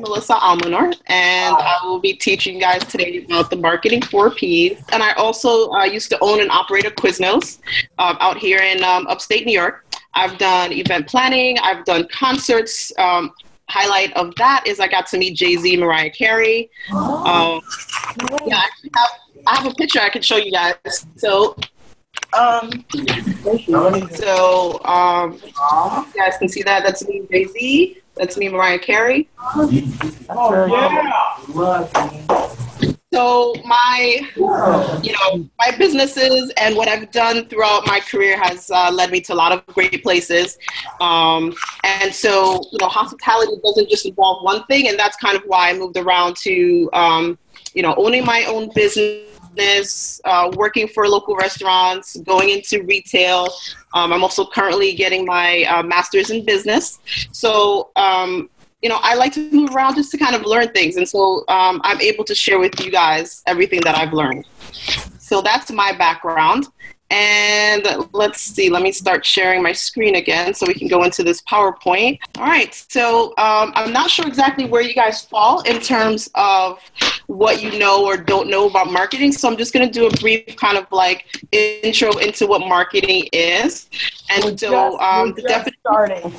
Melissa Almanor, and I will be teaching you guys today about the marketing 4Ps. And I also used to own and operate a Quiznos out here in upstate New York. I've done event planning. I've done concerts. Highlight of that is I got to meet Jay-Z, Mariah Carey. Yeah, I have a picture I can show you guys. So, you guys can see that. That's me, Jay-Z. That's me, Mariah Carey. So my businesses and what I've done throughout my career has led me to a lot of great places. And so, hospitality doesn't just involve one thing, and that's kind of why I moved around to, owning my own business, working for local restaurants, going into retail. I'm also currently getting my master's in business. So, I like to move around just to kind of learn things. And so I'm able to share with you guys everything that I've learned. So that's my background. And let's see, let me start sharing my screen again so we can go into this PowerPoint. All right, so I'm not sure exactly where you guys fall in terms of what you know or don't know about marketing. So I'm just gonna do a brief kind of like intro into what marketing is. And we're just starting.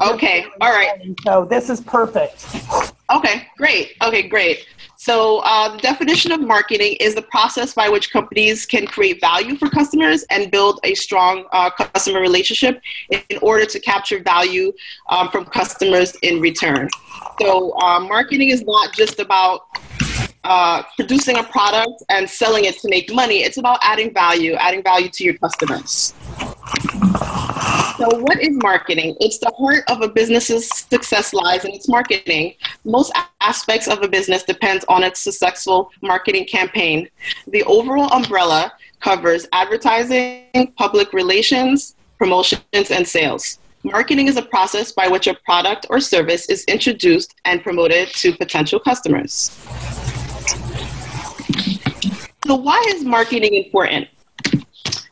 Okay, all right. So this is perfect. Okay, great. So the definition of marketing is the process by which companies can create value for customers and build a strong customer relationship in order to capture value from customers in return. So marketing is not just about producing a product and selling it to make money. It's about adding value to your customers. So what is marketing? It's the heart of a business's success lies in its marketing. Most aspects of a business depends on its successful marketing campaign. The overall umbrella covers advertising, public relations, promotions, and sales. Marketing is a process by which a product or service is introduced and promoted to potential customers. So why is marketing important?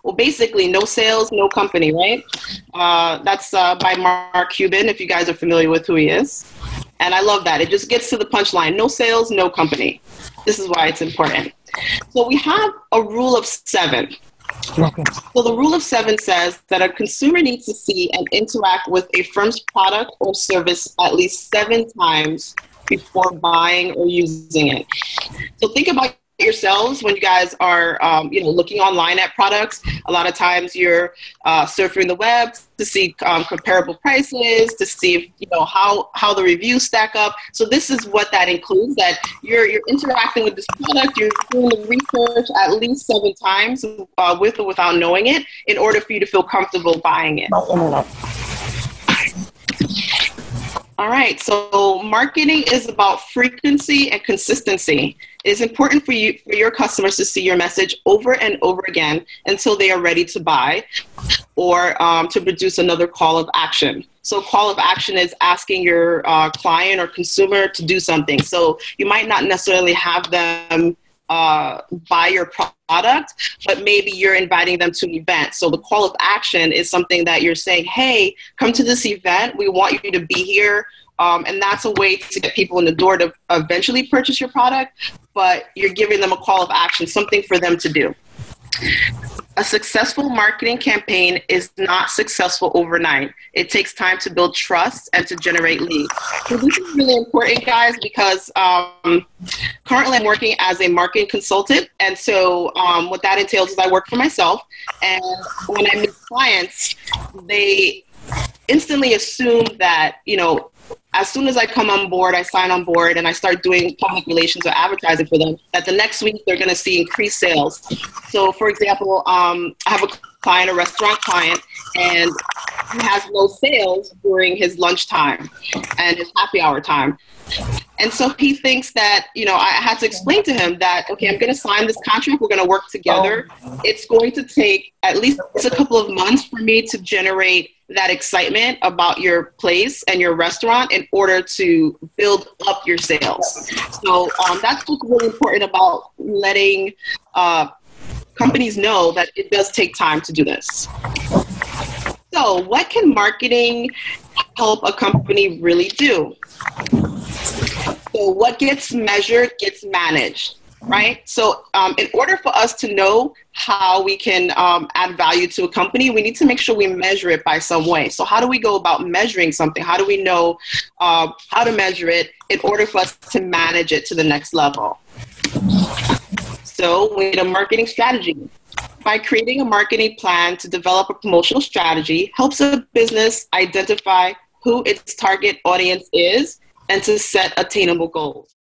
Well, basically, no sales, no company, right? That's by Mark Cuban, if you guys are familiar with who he is. And I love that. It just gets to the punchline. No sales, no company. This is why it's important. So we have a rule of 7. Okay. So the rule of 7 says that a consumer needs to see and interact with a firm's product or service at least 7 times before buying or using it. So think about yourselves when you guys are looking online at products. A lot of times you're surfing the web to see comparable prices, to see how the reviews stack up. So this is what that includes, that you're interacting with this product, you're doing the research at least 7 times with or without knowing it in order for you to feel comfortable buying it. All right, so marketing is about frequency and consistency. It is important for your customers to see your message over and over again until they are ready to buy or to produce another call of action. So call of action is asking your client or consumer to do something. So you might not necessarily have them buy your product, but maybe you're inviting them to an event. So the call of action is something that you're saying, hey, come to this event. We want you to be here. And that's a way to get people in the door to eventually purchase your product, but you're giving them a call of action, something for them to do. A successful marketing campaign is not successful overnight. It takes time to build trust and to generate leads. So this is really important, guys, because currently I'm working as a marketing consultant. And so what that entails is I work for myself. And when I meet clients, they instantly assume that, as soon as I come on board, I sign on board and I start doing public relations or advertising for them, that the next week they're going to see increased sales. So for example, I have a client, a restaurant client, and he has no sales during his lunchtime and his happy hour time. And so he thinks that, I had to explain to him that, okay, I'm going to sign this contract. We're going to work together. It's going to take at least a couple of months for me to generate that excitement about your place and your restaurant in order to build up your sales. So that's what's really important about letting companies know that it does take time to do this. So what can marketing help a company really do? So what gets measured gets managed, right? So in order for us to know how we can add value to a company, we need to make sure we measure it by some way. So how do we go about measuring something? How do we know how to measure it in order for us to manage it to the next level? So we need a marketing strategy. By creating a marketing plan to develop a promotional strategy helps a business identify who its target audience is and to set attainable goals.